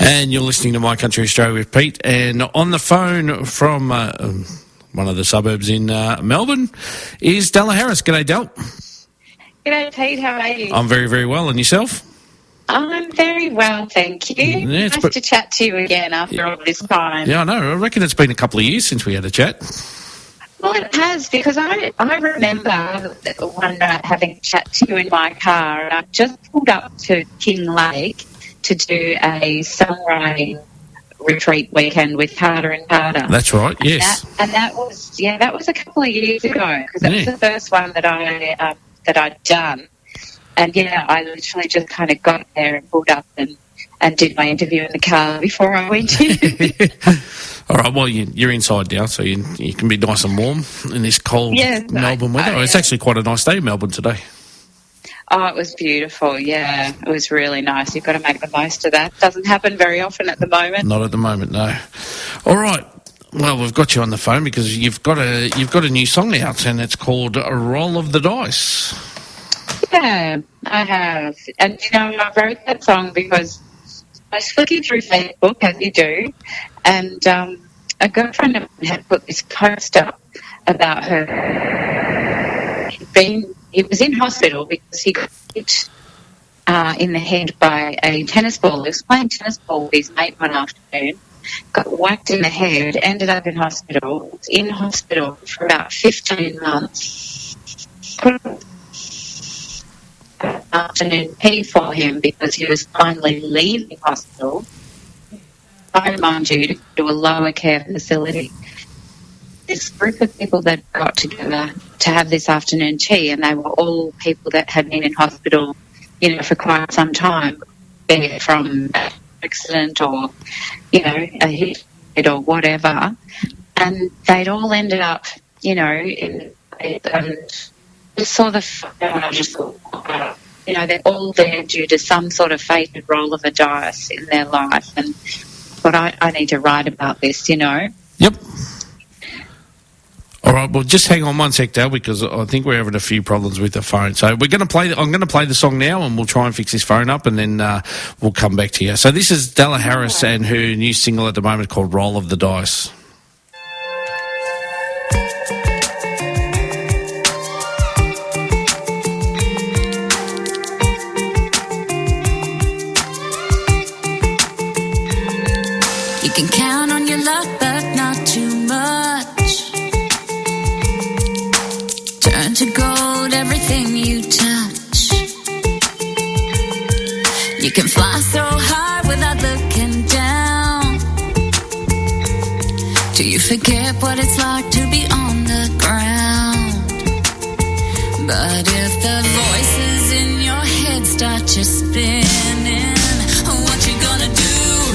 And you're listening to My Country Australia with Pete. And on the phone from one of the suburbs in Melbourne is Della Harris. G'day, Del. G'day, Pete. How are you? I'm very, very well. And yourself? I'm very well, thank you. Yeah, nice to chat to you again after all this time. Yeah, I know. I reckon it's been a couple of years since we had a chat. Well, it has, because I remember one night having a chat to you in my car, and I just pulled up to King Lake to do a songwriting retreat weekend with Carter and Carter. That's right, yes. That was a couple of years ago, because that was the first one that I'd done. And I literally just kind of got there and pulled up and did my interview in the car before I went in. All right, well, you're inside now, so you can be nice and warm in this cold Melbourne weather. It's actually quite a nice day in Melbourne today. Oh, it was beautiful, yeah. It was really nice. You've got to make the most of that. Doesn't happen very often at the moment. Not at the moment, no. All right. Well, we've got you on the phone because you've got a new song out, and it's called A Roll of the Dice. Yeah, I have. And, I wrote that song because I was flicking through Facebook, as you do, and a girlfriend of mine had put this post up about her. He was in hospital because he got hit in the head by a tennis ball. He was playing tennis ball with his mate one afternoon, got whacked in the head, ended up in hospital. Was in hospital for about 15 months. Afternoon pity for him because he was finally leaving hospital, mind you, to do a lower care facility. This group of people that got together to have this afternoon tea, and they were all people that had been in hospital, for quite some time, be it from an accident or, a hit or whatever, and they'd all ended up, and just saw I just thought, they're all there due to some sort of fated roll of a dice in their life. And but I need to write about this, Yep. All right, well, just hang on one sec, Dale, because I think we're having a few problems with the phone. So I'm going to play the song now, and we'll try and fix this phone up, and then we'll come back to you. So this is Della Harris and her new single at the moment called Roll of the Dice. You can count on your luck, but not too much. Turn to gold everything you touch. You can fly so high without looking down, till you forget what it's like to be on the ground. But if the voices in your head start just spinning, what you gonna do?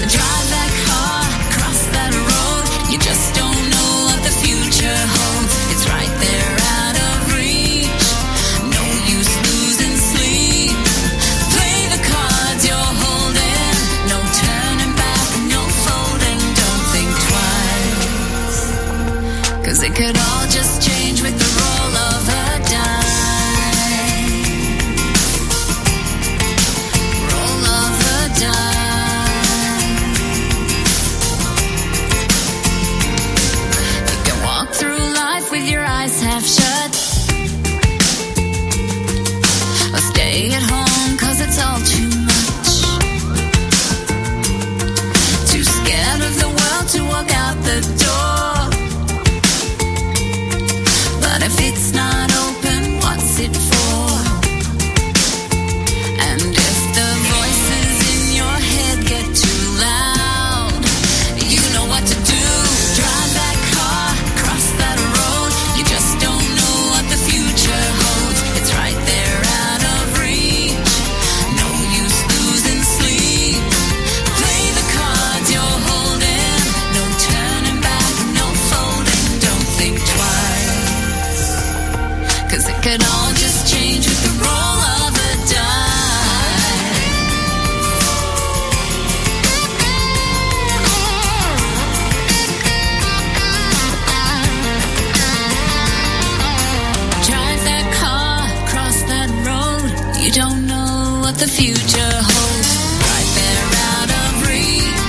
Drive that car, cross that road. You just don't know what the future holds. It's right there out of reach. No use losing sleep. Play the cards you're holding. No turning back, no folding. Don't think twice, 'cause it could all just change with the roll of a dice. Roll of a dice. With your eyes half shut, or stay at home 'cause it's all too much. Too scared of the world to walk out the door. But if it's not open, what's it for? And if the voices in your head get too loud, you know what to do. Drive that car, cross that road. You just don't know what the future holds. It's right there out of reach. No use losing sleep. Play the cards you're holding. No turning back, no folding. Don't think twice, 'cause it could all just change with the roll of a dice. Drive that car, cross that road. You don't know what the future holds. Right there out of reach.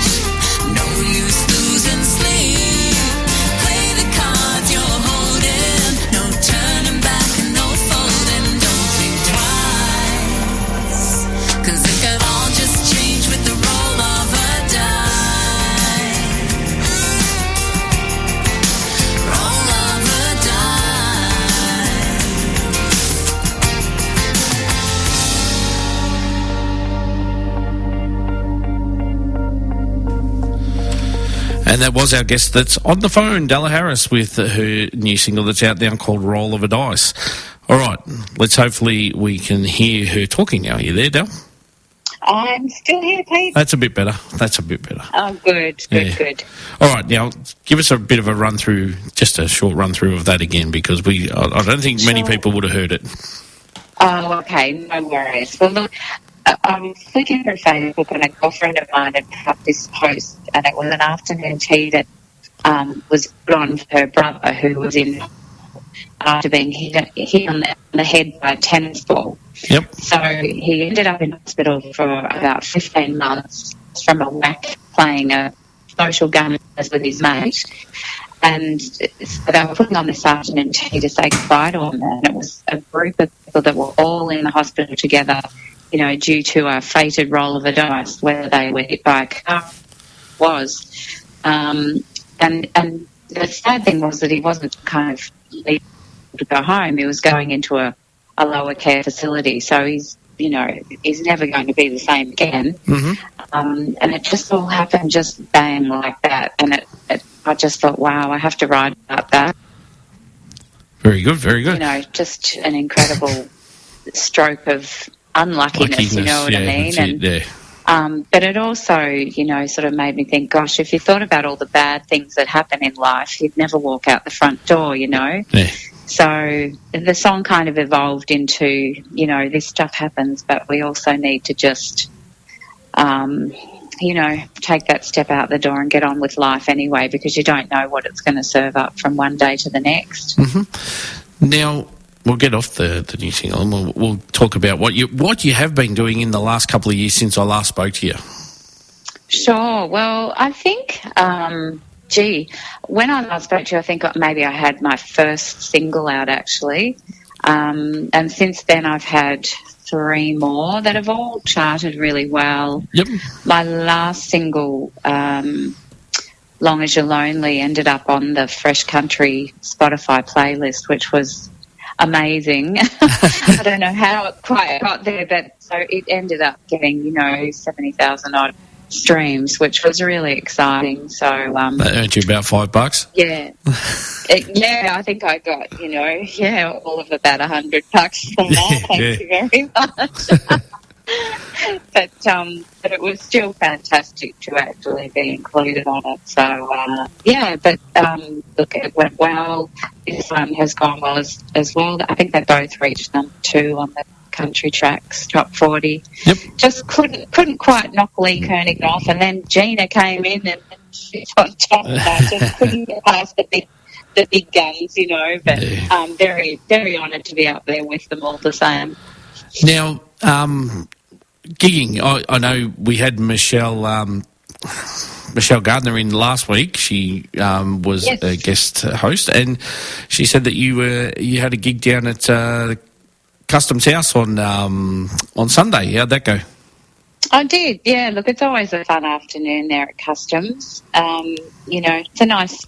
And that was our guest that's on the phone, Della Harris, with her new single that's out now called Roll of a Dice. All right, let's hopefully we can hear her talking now. Are you there, Del? I'm still here, Pete. That's a bit better. Oh, good. All right, now give us a bit of a run through, just a short run through of that again, because I don't think many people would have heard it. Oh, okay, no worries. Well, look, I was looking through Facebook and a girlfriend of mine had put up this post, and it was an afternoon tea that was put on for her brother who was in after being hit on the head by a tennis ball. Yep. So he ended up in hospital for about 15 months from a whack playing a social gun with his mate. And so they were putting on this afternoon tea to say goodbye to him. And it was a group of people that were all in the hospital together, you know, due to a fated roll of a dice, whether they were hit by a car was. And the sad thing was that he wasn't kind of able to go home. He was going into a lower care facility. So he's never going to be the same again. Mm-hmm. And it just all happened just bang like that. And I just thought, wow, I have to write about that. Very good, very good. You know, just an incredible stroke of unluckiness, you know what I mean? But it also, you know, sort of made me think, gosh, if you thought about all the bad things that happen in life, you'd never walk out the front door, you know? Yeah. So the song kind of evolved into, you know, this stuff happens, but we also need to just, you know, take that step out the door and get on with life anyway, because you don't know what it's going to serve up from one day to the next. Mm-hmm. Now, we'll get off the new single and we'll talk about what you have been doing in the last couple of years since I last spoke to you. Sure. Well, I think, when I last spoke to you, I think maybe I had my first single out, actually. And since then I've had 3 more that have all charted really well. Yep. My last single, Long As You're Lonely, ended up on the Fresh Country Spotify playlist, which was amazing. I don't know how it quite got there, but so it ended up getting, you know, 70,000 odd streams, which was really exciting. So that earned you about $5. Yeah. I think I got, you know, all of about $100 from that. Thank you very much. But it was still fantastic to actually be included on it. So look, it went well. This one has gone well as well. I think they both reached number 2 on the country tracks, top 40. Yep. Just couldn't quite knock Lee Koenig off, and then Gina came in and she's on top of that. Just couldn't get past the big guns, you know. But very, very honoured to be up there with them all the same. Now, gigging, I know we had Michelle Gardner in last week. She was a guest host, and she said that you had a gig down at Customs House on Sunday. How'd that go? I did, yeah. Look, it's always a fun afternoon there at Customs. You know, it's a nice,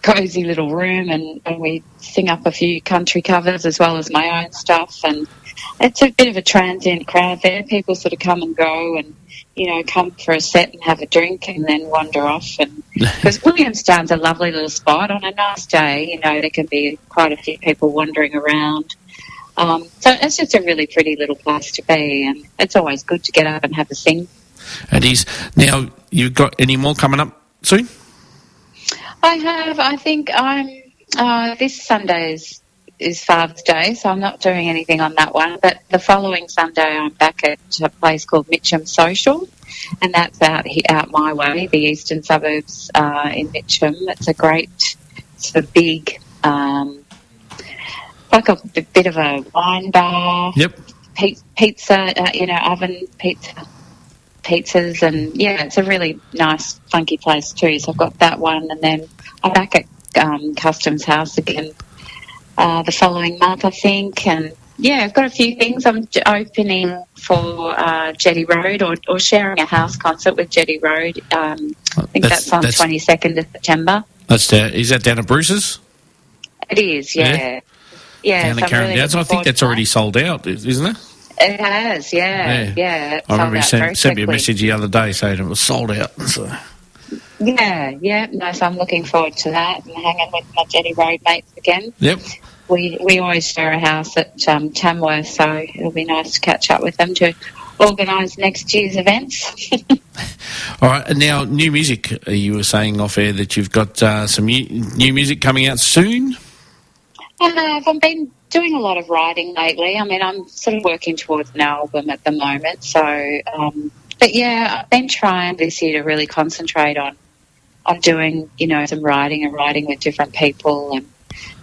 cosy little room, and we sing up a few country covers as well as my own stuff. And it's a bit of a transient crowd there. People sort of come and go and, you know, come for a set and have a drink and then wander off. And because Williamstown's a lovely little spot. On a nice day, you know, there can be quite a few people wandering around. So it's just a really pretty little place to be, and it's always good to get up and have a sing. It is. Now, you've got any more coming up soon? I have. I think this Sunday is Father's Day, so I'm not doing anything on that one. But the following Sunday, I'm back at a place called Mitcham Social, and that's out my way, the eastern suburbs in Mitcham. It's a great sort of big... like a bit of a wine bar. Yep. Pizza, oven pizzas, and yeah, it's a really nice, funky place too. So I've got that one, and then I'm back at Customs House again the following month, I think. And yeah, I've got a few things. I'm opening for Jetty Road or sharing a house concert with Jetty Road. I think that's on 22nd of September. Is that down at Bruce's? It is, yeah. Yeah, down at Karen Downs. I think that's already sold out, isn't it? It has, yeah. I remember you sent me a message the other day saying it was sold out. So. Yeah. No, so I'm looking forward to that and hanging with my Jetty Road mates again. Yep. We always share a house at Tamworth, so it'll be nice to catch up with them to organise next year's events. All right, and now new music. You were saying off air that you've got some new music coming out soon. I've been doing a lot of writing lately. I mean, I'm sort of working towards an album at the moment. So, but yeah, I've been trying this year to really concentrate on doing, some writing and writing with different people. And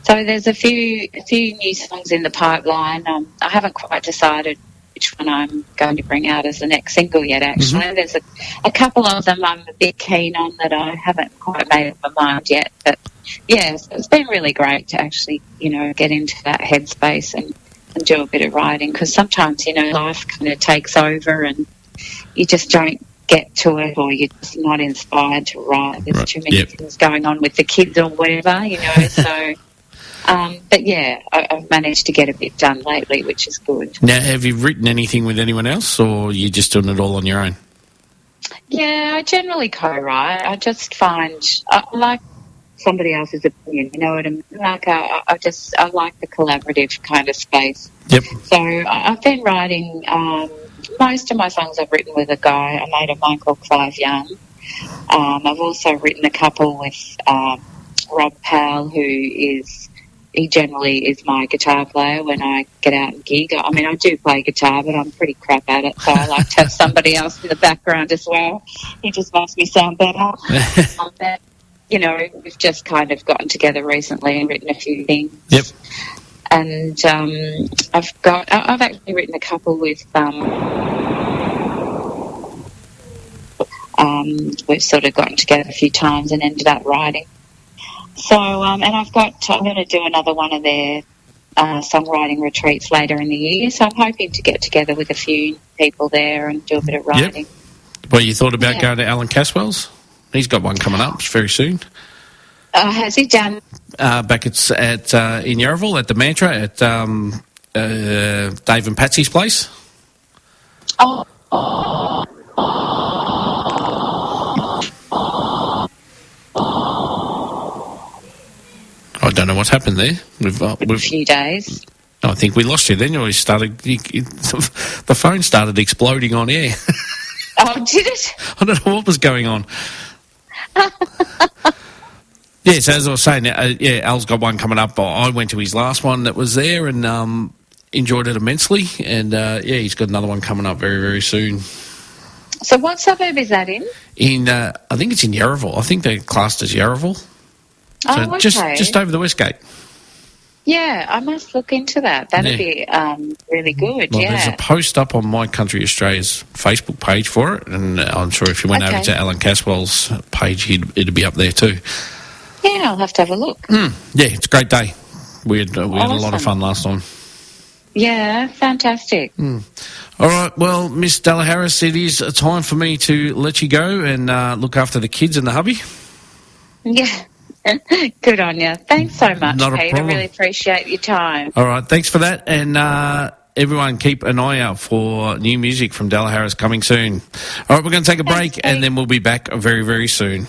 so there's a few new songs in the pipeline. I haven't quite decided which one I'm going to bring out as the next single yet, actually. Mm-hmm. There's a couple of them I'm a bit keen on that I haven't quite made up my mind yet. But, yeah, so it's been really great to actually, get into that headspace and do a bit of writing because sometimes, life kind of takes over and you just don't get to it or you're just not inspired to write. There's too many things going on with the kids or whatever, so... but yeah, I've managed to get a bit done lately, which is good. Now, have you written anything with anyone else, or are you just doing it all on your own? Yeah, I generally co-write. I just find I like somebody else's opinion. You know what I mean? Like I like the collaborative kind of space. Yep. So I've been writing. Most of my songs I've written with a guy, a mate of mine called Clive Young. I've also written a couple with Rob Powell, he generally is my guitar player when I get out and gig. I mean, I do play guitar, but I'm pretty crap at it, so I like to have somebody else in the background as well. He just makes me sound better. But, we've just kind of gotten together recently and written a few things. Yep. And I've actually written a couple with, we've sort of gotten together a few times and ended up writing. So, and I'm going to do another one of their songwriting retreats later in the year. So I'm hoping to get together with a few people there and do a bit of writing. Yep. Well, you thought about going to Alan Caswell's? He's got one coming up very soon. Has he done? Back at in Yarraville at the Mantra at Dave and Patsy's place. Oh. I don't know what's happened there. We've a few days. I think we lost you then. The phone started exploding on air. Oh, did it? I don't know what was going on. Yes, as I was saying, Al's got one coming up. I went to his last one that was there and enjoyed it immensely. And, he's got another one coming up very, very soon. So what suburb is that in? I think it's in Yarraville. I think they're classed as Yarraville. So okay. just over the West Gate. Yeah, I must look into that. That'd be really good, well, there's a post up on My Country Australia's Facebook page for it, and I'm sure if you went over to Alan Caswell's page, it'd be up there too. Yeah, I'll have to have a look. Yeah, it's a great day. We had a lot of fun last time. Yeah, fantastic. All right, well, Miss Della Harris, it is time for me to let you go and look after the kids and the hubby. Yeah. Good on you. Thanks so much, Not a Pete. problem. I really appreciate your time. All right, thanks for that. And everyone keep an eye out for new music from Della Harris coming soon. All right, we're going to take a break and then we'll be back very, very soon.